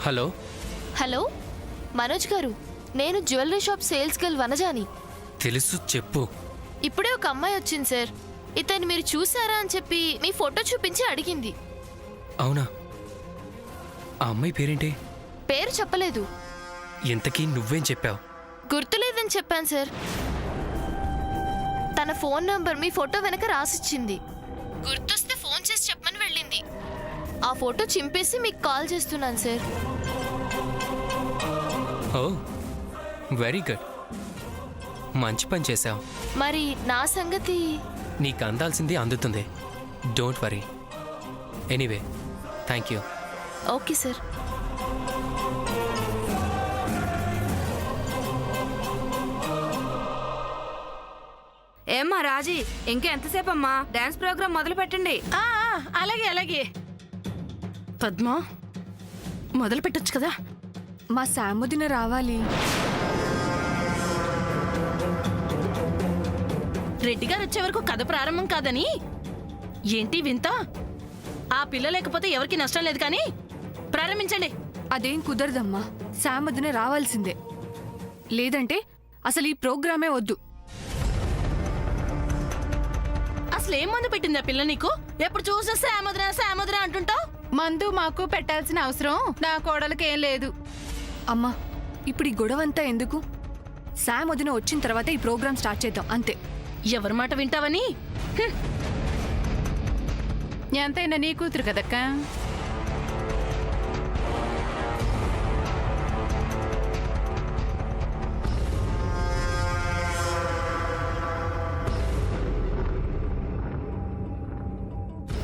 Hello hello Manoj గారు, నేను jewellery shop sales girl వనజాని. తెలుసు, చెప్పు. ఇప్పుడే ఒక అమ్మాయి వచ్చింది సార్. ఇతన్ని మీరు చూసారా అని చెప్పి మీ ఫోటో చూపించి అడిగింది. అవునా? ఆ అమ్మాయి పేరేంటి? పేరు చెప్పలేదు. ఇంతకీ నువ్వేం చెప్పావు? గుర్తులేదని చెప్పాను సార్. తన ఫోన్ నంబర్ మీ ఫోటో వెనక రాసిచ్చింది. గుర్తొస్తే ఫోన్ చేసి చెప్పమని వెళ్ళింది. ఆ ఫోటో చింపేసి మీకు కాల్ చేస్తున్నాను సార్. ఓ, వెరీ గుడ్. మంచి పని చేశావు. మరి నా సంగతి? నీకు అందాల్సింది అందుతుంది. Don't worry. Anyway, thank you. Okay sir. ఏమ్మా రాజీ, ఇంకా ఎంతసేపు అమ్మా? డాన్స్ ప్రోగ్రామ్ మొదలు పెట్టండి. అలాగే అలాగే. పద్మ, మొదలు పెట్టొచ్చు కదా. మా శాముదిన రావాలి. రెడ్డి గారు వచ్చే వరకు కథ ప్రారంభం కాదని ఏంటి వింత? ఆ పిల్ల లేకపోతే ఎవరికి నష్టం లేదు, కానీ ప్రారంభించండి. అదేం కుదరదమ్మా, శాముదిన రావాల్సిందే. లేదంటే అసలు ఈ ప్రోగ్రామే వద్దు. అసలు ఏం మందు పెట్టింది ఆ పిల్ల నీకు? ఎప్పుడు చూసే సాముద్ర సాముద్ర అంటుంటావు. మందు మాకు పెట్టాల్సిన అవసరం నా కోడలకేం లేదు. అమ్మా, ఇప్పుడు ఈ గొడవంతా ఎందుకు? శాముదిన వచ్చిన తర్వాత ఈ ప్రోగ్రామ్ స్టార్ట్ చేద్దాం, అంతే. ఎవరి మాట వింటావని? ఎంతైనా నీ కూతురు కదక్క.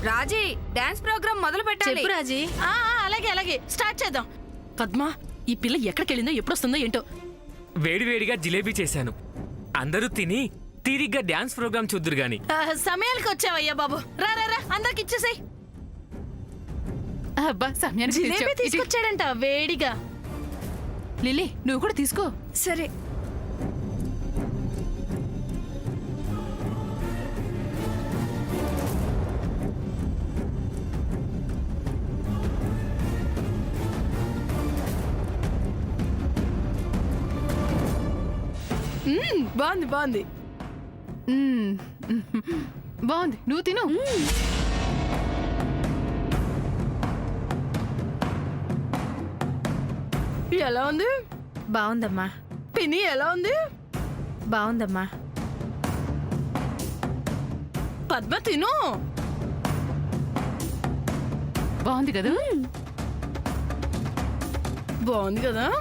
రాజీ, డాన్స్ ప్రోగ్రామ్ మొదలు పెట్టాలి. చెప్పు రాజీ. అలాగే అలాగే, స్టార్ట్ చేద్దాం. పద్మ, ఈ పిల్ల ఎక్కడికి వెళ్ళిందో ఎప్పుడు వస్తుందో ఏంటో. వేడివేడిగా జిలేబీ చేశాను. అందరూ తిని తీరిగ్గా డాన్స్ ప్రోగ్రామ్ చూద్దురు గాని. సమయానికి వచ్చావయ్యా బాబు. రా రా రా, అందరికి ఇచ్చేసాయి. అబ్బా, సమయానికి జిలేబీ తెచ్చావు. ఇది- తీసుకొచ్చాడంట వేడిగా. లిల్లీ, నువ్వు కూడా తీసుకో. సరే. బాగుంది బాగుంది. మ్మ్. బాగుంది, నువ్వు తిను. ఎలా ఉంది? బాగుందమ్మా. పిన్ని ఎలా ఉంది? బాగుందమ్మా. పద్మ తిను. బాగుంది కదా. బాగుంది కదా.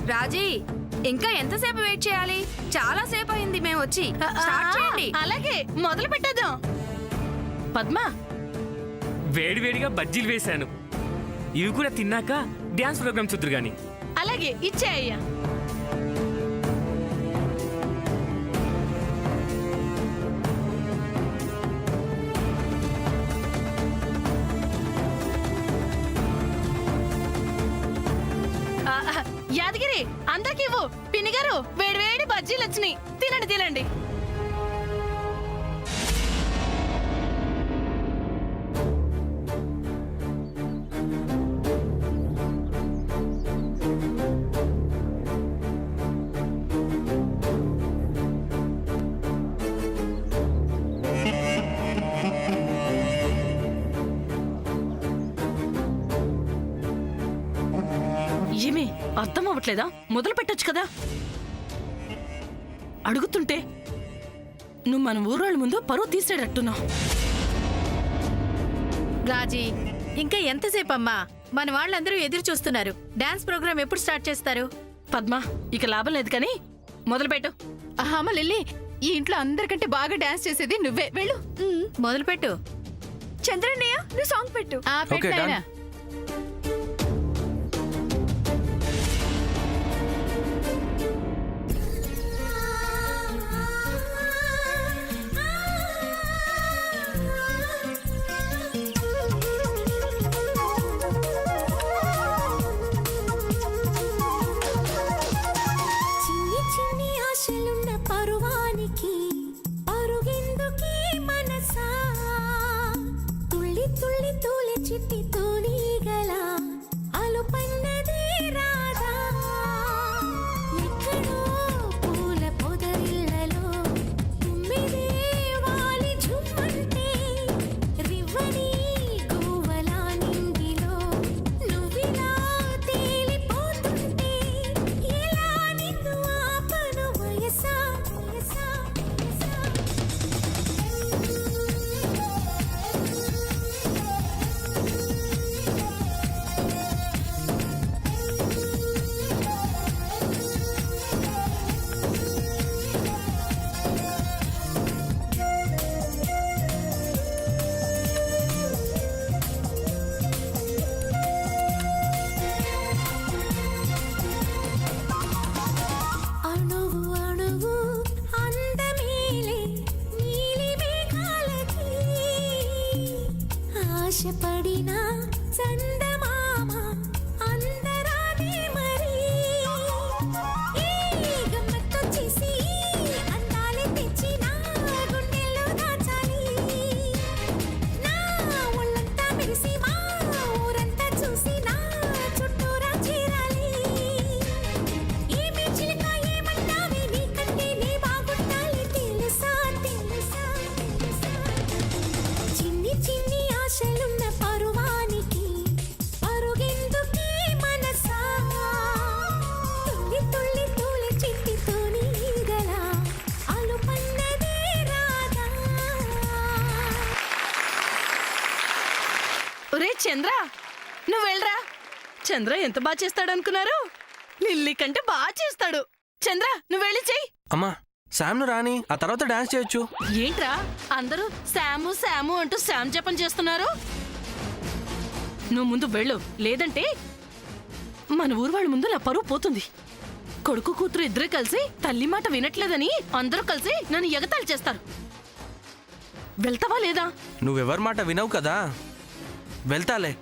రాజీ, ఇంకా ఎంతసేపు వెయిట్ చేయాలి? చాలా సేపు అయింది మేము వచ్చి. స్టార్ట్ చేయండి. అలాగే, మొదలు పెట్టేద్దాం. పద్మ, వేడివేడిగా బజ్జీలు వేశాను. ఇవి కూడా తిన్నాక డాన్స్ ప్రోగ్రామ్ చూద్దురు గాని. అలాగే ఇచ్చేయ్యా. యాదగిరి, అందరికి ఇవ్వు. పిన్ని గారు, వేడి వేడి బజ్జీలు వచ్చినాయి. తినండి తినండి. ఏమి అర్థం అవ్వట్లేదా? మొదలు పెట్టొచ్చు కదా. అడుగుతుంటే నువ్వు మన ఊరోళ్ళ ముందు పరువు తీసేటట్టున్నావు. రాజీ, ఇంకా ఎంతసేపు అమ్మా? మన వాళ్ళందరూ ఎదురు చూస్తున్నారు. డాన్స్ ప్రోగ్రామ్ ఎప్పుడు స్టార్ట్ చేస్తారు? పద్మ, ఇక లాభం లేదు కానీ మొదలుపెట్టు. అమ్మ లిల్లీ, ఈ ఇంట్లో అందరికంటే బాగా డాన్స్ చేసేది నువ్వే. వెళ్ళు. మొదలుపెట్టు. చంద్రన్నయ్య, నువ్వు సాంగ్ పెట్టు. పెట్టు Okay, done. నాయనా. తుళ్ళి తుళ్ళి తూలి చిట్టి తూనీగల అలుపన్నదే రాధా ఎక్కడో పూల పొదరిళ్ళలో తుమ్మిదే వాలి ఝుమ్మంటే రివ్వని గువ్వలా నింగిలో నువ్విలా తేలిపోతుంటే ఎలా నిన్ను ఆపను వయసా వయసా వయసా అణువు అణువు అందమేలే నీలి మేఘాలకి ఆశపడిన చందమామ అందరానే మరి ఈ గమ్మత్తొచ్చేసి అందాలే తెచ్చి నా గుండెల్లో దాచాలి నా ఒళ్ళంతా మెరిసి మా ఊరంతా చూసి నా చుట్టూరా చేరాలి ఏమి చిలక ఏమంటావి నీకంటే నీ బాగుండాలి తెలుసా తెలుసా తెలుసా చిన్ని చిన్ని ఆశలున్న పరువానికి పరుగెందుకే మనసా తుల్లి తుల్లి తూలి చిట్టి తూనీగల అలుపన్నదే రాధా ఒరే చంద్ర నువ్వు వెళ్ళరా. చంద్ర ఎంత బాగా చేస్తాడు అనుకున్నారు? లిల్లీ కంటే బాగా చేస్తాడు. చంద్ర నువ్వు వెళ్ళి చెయ్యి. అమ్మా శామ్ను రాని, ఆ తర్వాత డాన్స్ చేయొచ్చు. ఏంట్రా అందరూ శాము శాము అంటూ శామ్ జపం చేస్తున్నారు? నువ్వు ముందు వెళ్ళు, లేదంటే మన ఊరు వాళ్ళ ముందు నా పరువు పోతుంది. కొడుకు కూతురు ఇద్దరే కలిసి తల్లి మాట వినట్లేదని అందరూ కలిసి నన్ను ఎగతాళి చేస్తారు. వెళ్తావా లేదా? నువ్వెవరి మాట వినవు కదా, వెళ్తాలే.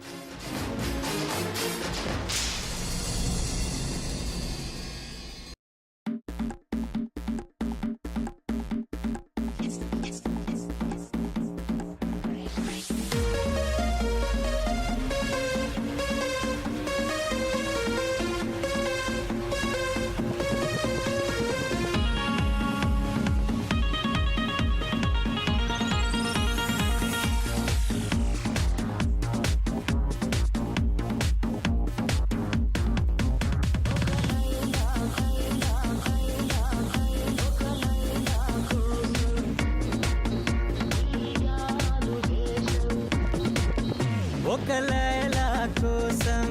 ఒక లైలా కోసం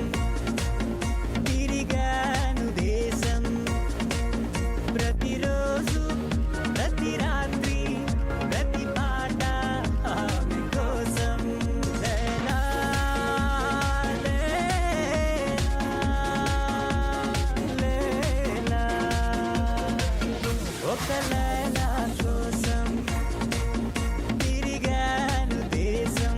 తిరిగాను దేశం, ప్రతిరోజు ప్రతి రాత్రి ప్రతి పాట ఆమె కోసం. లైలా, లైలా, లైలా, ఒక లైలా కోసం తిరిగాను దేశం.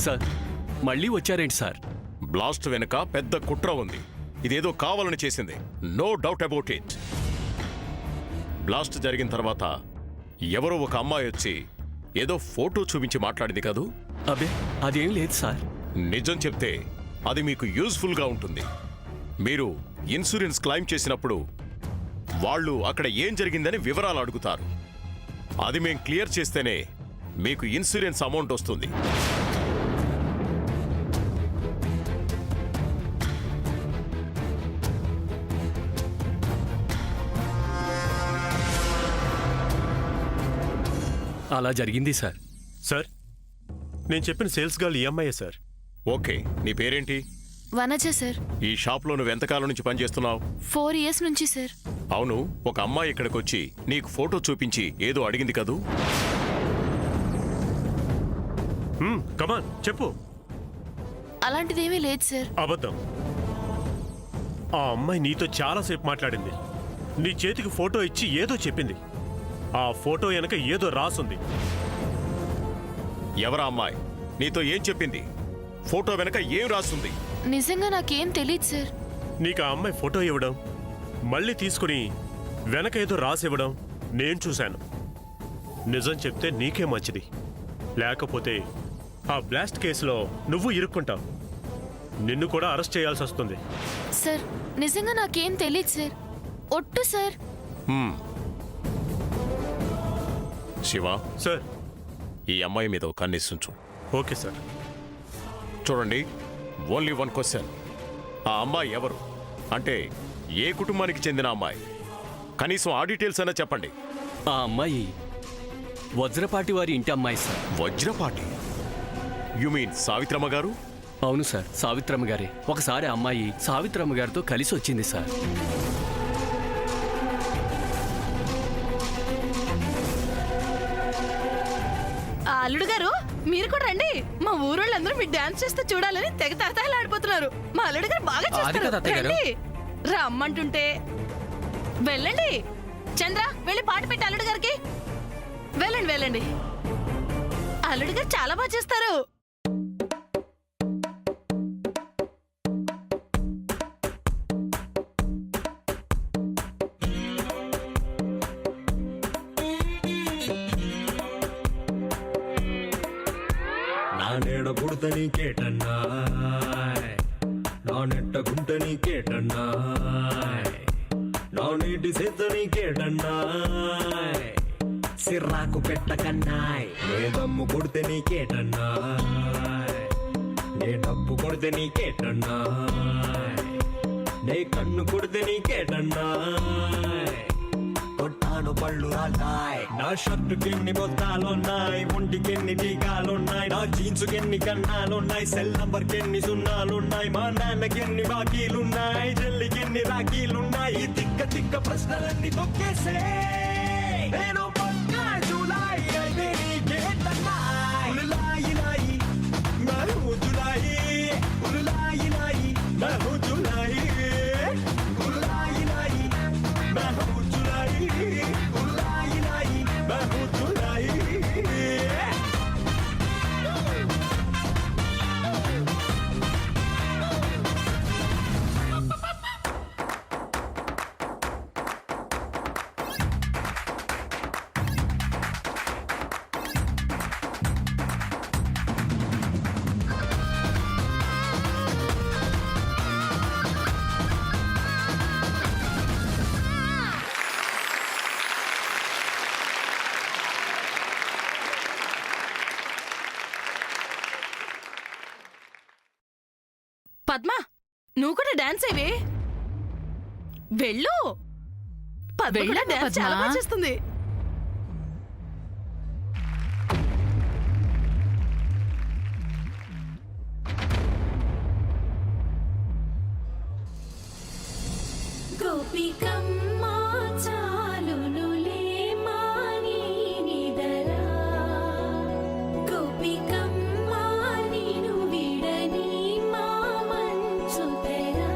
సార్ మళ్ళీ వచ్చారేంటి సార్? బ్లాస్ట్ వెనుక పెద్ద కుట్ర ఉంది. ఇదేదో కావాలని చేసింది, no doubt about it. Blast జరిగిన తర్వాత ఎవరో ఒక అమ్మాయి వచ్చి ఏదో ఫోటో చూపించి మాట్లాడింది కదూ? అబే అదేం లేదు సార్. నిజం చెప్తే అది మీకు యూజ్ఫుల్గా ఉంటుంది. మీరు ఇన్సూరెన్స్ క్లెయిమ్ చేసినప్పుడు వాళ్ళు అక్కడ ఏం జరిగిందని వివరాలు అడుగుతారు. అది మేం క్లియర్ చేస్తేనే మీకు ఇన్సూరెన్స్ అమౌంట్ వస్తుంది. అలా జరిగింది సార్. సార్ నేను చెప్పిన సేల్స్ గర్ల్ ఈ అమ్మాయే సార్. ఓకే, నీ పేరేంటి? వనజ సార్. ఈ షాప్లో నువ్వు ఎంతకాలం నుంచి పనిచేస్తున్నావు? 4 years నుంచి సార్. అవును, ఒక అమ్మాయి ఇక్కడికి వచ్చి నీకు ఫోటో చూపించి ఏదో అడిగింది కదూ? కమాన్ చెప్పు. అలాంటిదేమీ లేదు సార్. అబద్ధం. ఆ అమ్మాయి నీతో చాలాసేపు మాట్లాడింది. నీ చేతికి ఫోటో ఇచ్చి ఏదో చెప్పింది. ఆ ఫోటో వెనక ఏదో రాసుంది. ఎవరా అమ్మాయి? నీతో ఏం చెప్పింది? ఫోటో వెనక ఏం రాస్తుంది? నిజంగా నాకేం తెలియదు సార్. నీకు ఆ అమ్మాయి ఫోటో ఇవ్వడం, మళ్ళీ తీసుకుని వెనక ఏదో రాసివ్వడం నేను చూశాను. నిజం చెప్తే నీకే మంచిది, లేకపోతే ఆ బ్లాస్ట్ కేసులో నువ్వు ఇరుక్కుంటావు. నిన్ను కూడా అరెస్ట్ చేయాల్సి వస్తుంది. సార్ నిజంగా నాకేం తెలియదు సార్. ఒట్టు సార్. శివ సార్, ఈ అమ్మాయి మీద ఒక కన్నేసుంచు. Okay sir. చూడండి, ఓన్లీ 1 క్వశ్చన్. ఆ అమ్మాయి ఎవరు? అంటే ఏ కుటుంబానికి చెందిన అమ్మాయి? కనీసం ఆ డీటెయిల్స్ అయినా చెప్పండి. ఆ అమ్మాయి వజ్రపాటి వారి ఇంటి అమ్మాయి sir. Vajrapati? You mean Savitramma గారు? అవును సార్, సావిత్రమ్మ గారే. ఒకసారి ఆ అమ్మాయి సావిత్రమ్మ గారితో కలిసి వచ్చింది సార్. అల్లుడు గారు మీరు కూడా రండి. మా ఊరోళ్ళందరూ మీరు డాన్స్ చేస్తే చూడాలని తెగ తరతరలాడిపోతున్నారు. మా అల్లుడు గారు బాగా చేస్తారు. రండి, రమ్మంటుంటే వెళ్ళండి. చంద్ర వెళ్ళి పాట పెట్టి అల్లుడు గారికి. వెళ్ళండి వెళ్ళండి. అల్లుడు గారు చాలా బాగా చేస్తారు. నానేడ గుడతని కేటన్నా, నానెట్ట గుంటని కేటన్నా, నానేటి సేతని కేటన్నా, సిర్రాకు పెట్టకన్నాయ్. నే దమ్ము కొడితే నీ కేటన్నా, నే డబ్బు కొడితే నీ కేటన్నా, నే కన్ను కొడితే నీ కేటన్నా, కొట్టాను పళ్ళు రాల్తాయ్. నా షర్టుకెన్ని బొత్తాలున్నాయి, ఒంటికెన్ని టీకాలున్నాయి, నా జీన్సుకెన్ని కన్నాలున్నాయి, సెల్ నంబర్కెన్ని సున్నాలున్నాయి, మా నాన్నకెన్ని బాకీలున్నాయి, చెల్లికెన్ని రాఖీలున్నాయి. తిక్క తిక్క ప్రశ్నలన్నీ తొక్కేసే నేను పక్కా జూలై అయితే నీకేటన్నాయ్. ఉలులాయి లాయి మరూ జులాయి, ఉలులాయి లాయి మరూ జులాయి, ఉలులాయి లాయి మరూ జులాయి, ఉలులాయి లాయి మరూ జులాయి. పద్మ నువ్వు కూడా డాన్స్ అయ్యే. వెళ్ళు. పద్మ కూడా డాన్స్ చాలా బాగా చేస్తుంది. గోపికమ్మ చాలునులే మాని నిదరా, గోపికమ్మ నిను విడని మా మంచు తెరా.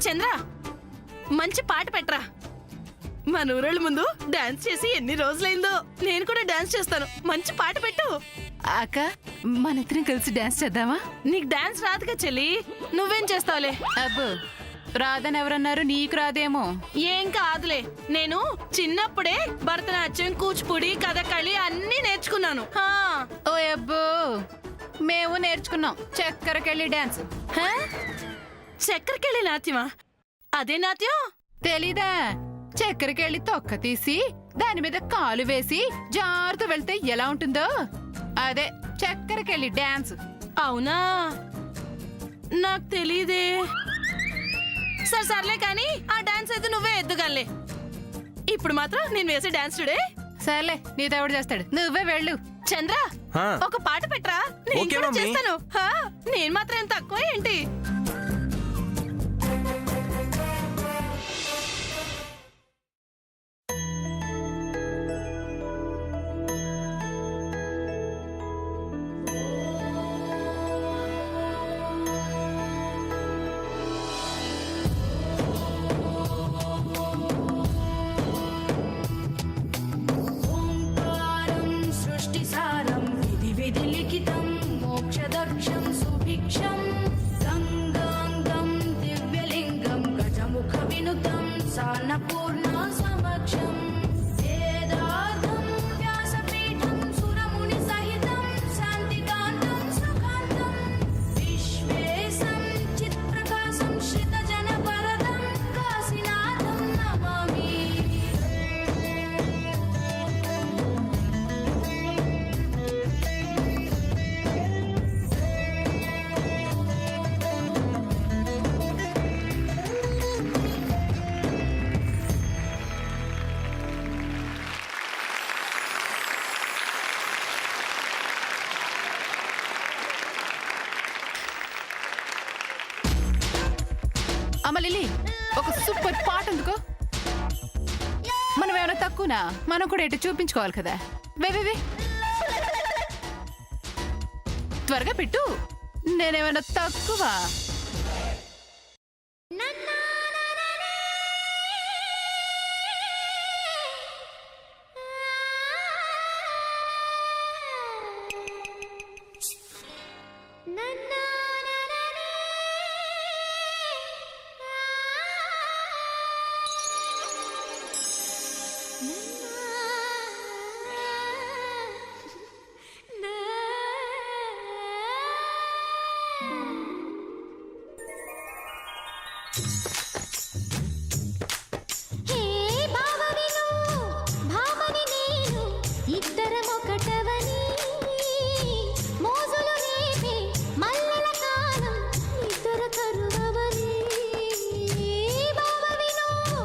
చంద్ర మంచి పాట పెట్టరా. మన ఊరోళ్ళ ముందు డాన్స్ చేసి ఎన్ని రోజులైందో. నేను కూడా డాన్స్ చేస్తాను. మంచి పాట పెట్టు. అక్క మన ఇద్దరం కలిసి డాన్స్ చేద్దామా? నీకు డాన్స్ రాదుగా చెల్లి, నువ్వేం చేస్తావులే. అబ్బో రాదని ఎవరన్నారు? నీకు రాదేమో. ఏం కాదులే, నేను చిన్నప్పుడే భరతనాట్యం, కూచిపూడి, కథకళి అన్నీ నేర్చుకున్నాను. హా. ఓ అబ్బో మేము నేర్చుకున్నాం చక్కెరకెళ్ళి డాన్స్. హా? చక్కెరకెళ్ళి నాట్యమా? అదే నాట్యం? తెలీదా? చక్కెరకెళ్ళి తొక్క తీసి దాని మీద కాలు వేసి జారుతూ వెళ్తే ఎలా ఉంటుందో అదే చక్కెరకెళ్ళి డాన్స్. అవునా, నాకు తెలీదే. సర్లే కానీ ఆ డాన్స్ అయితే నువ్వే ఎద్దుగాలే. ఇప్పుడు మాత్రం నేను వేసే డాన్స్ టుడే. సర్లే నీతో ఎవడు చేస్తాడు, నువ్వే వెళ్ళు. చంద్ర హా. ఒక పాట పెట్టరా, నేను ఓకే కూడా మమ్మీ. చేస్తాను. హా, నేను మాత్రం ఏం తక్కువ ఏంటి? ఓంకారం సృష్టిసారం విధి విధి లిఖితం మోక్షదక్షం సుభిక్షం గంగాంగం దివ్యలింగం గజముఖ వినుతం సాన్నపూర్ణ సమక్షం వేదార్థం వ్యాసపీఠం సురముని సహితం శాంతికాంతం సుఖాంతం విశ్వేశం చిత్ప్రకాశం శ్రితజన వరదం కాశీనాథం నమామి. అమ్మ లిల్లీ ఒక సూపర్ పాట ఎందుకో. మనం ఏమైనా తక్కువనా? మనం కూడా ఎటు చూపించుకోవాలి కదా. వే త్వరగా పెట్టు. నేనేమైనా తక్కువ? హే బావని నువ్వు భామని నేను ఇద్దరం ఒకటవని మోజులు రేపే మల్లెల కాలం నిద్ర కరువవని. బావని నువ్వు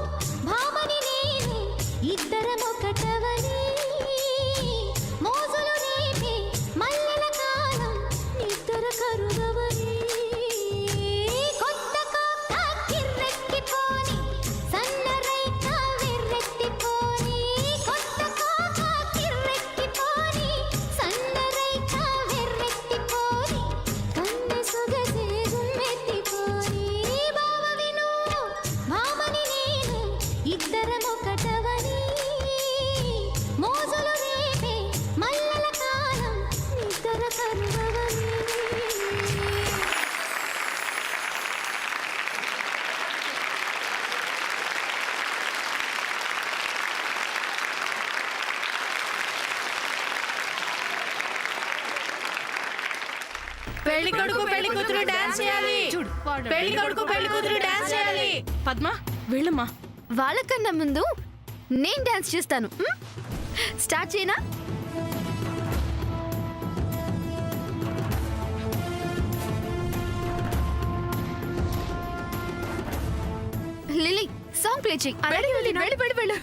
భామని నేను ఇద్దరం ఒకటవని మోజులు రేపే మల్లెల కాలం నిద్ర కరువవని. కొత్త కోట కిర్రెక్కిపోని సన్నరైక వెర్రెత్తిపోని. కొత్త కోట కిర్రెక్కిపోని సన్నరైక వెర్రెత్తిపోని. కన్నె సొగసే గుమ్మెత్తిపోని. బావవి నువ్వు భామని నేను ఇద్దరం ఒకటవని మోజులు రేపే మల్లెల కాలం నిద్ర కరువవని. పెళ్లి కొడుకు పెళ్లి కూతురు డాన్స్ చేయాలి. పెళ్లి కొడుకు పెళ్లి కూతురు డాన్స్ చేయాలి. పద్మ వెళ్ళమ్మా. వాళ్ళకన్నా ముందు నేను డాన్స్ చేస్తాను. స్టార్ట్ చేయనా? లిల్లీ సాంగ్ ప్లే చెయ్యి. అలాగే వెళ్ళు వెళ్ళు వెళ్ళు.